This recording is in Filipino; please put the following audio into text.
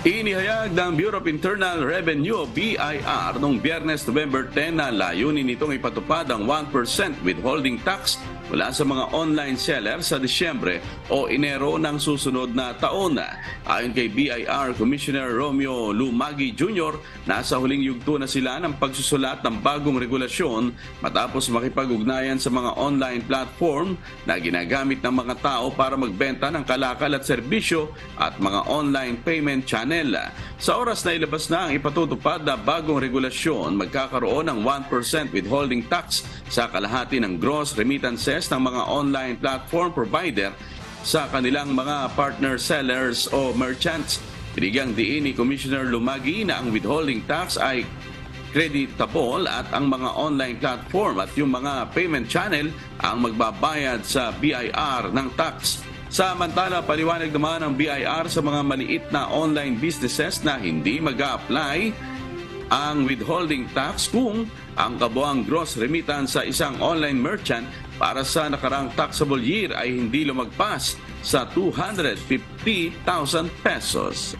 Inihayag ng Bureau of Internal Revenue o BIR noong Biyernes, November 10 na layunin nitong ipatupad ang 1% withholding tax mula sa mga online seller sa Disyembre o Enero ng susunod na taon. Ayon kay BIR Commissioner Romeo Lumagi Jr., nasa huling yugto na sila ng pagsusulat ng bagong regulasyon matapos makipag-ugnayan sa mga online platform na ginagamit ng mga tao para magbenta ng kalakal at serbisyo at mga online payment channel. Sa oras na ilabas na ang ipatutupad na bagong regulasyon, magkakaroon ng 1% withholding tax sa kalahati ng gross remittances ng mga online platform provider sa kanilang mga partner sellers o merchants. Binigyang diin ni Commissioner Lumagi na ang withholding tax ay creditable at ang mga online platform at yung mga payment channel ang magbabayad sa BIR ng tax. Samantala, paliwanag naman ng BIR sa mga maliit na online businesses na hindi mag-a-apply ang withholding tax kung ang kabuang gross remittance sa isang online merchant para sa nakarang taxable year ay hindi lumagpas sa 250,000 pesos.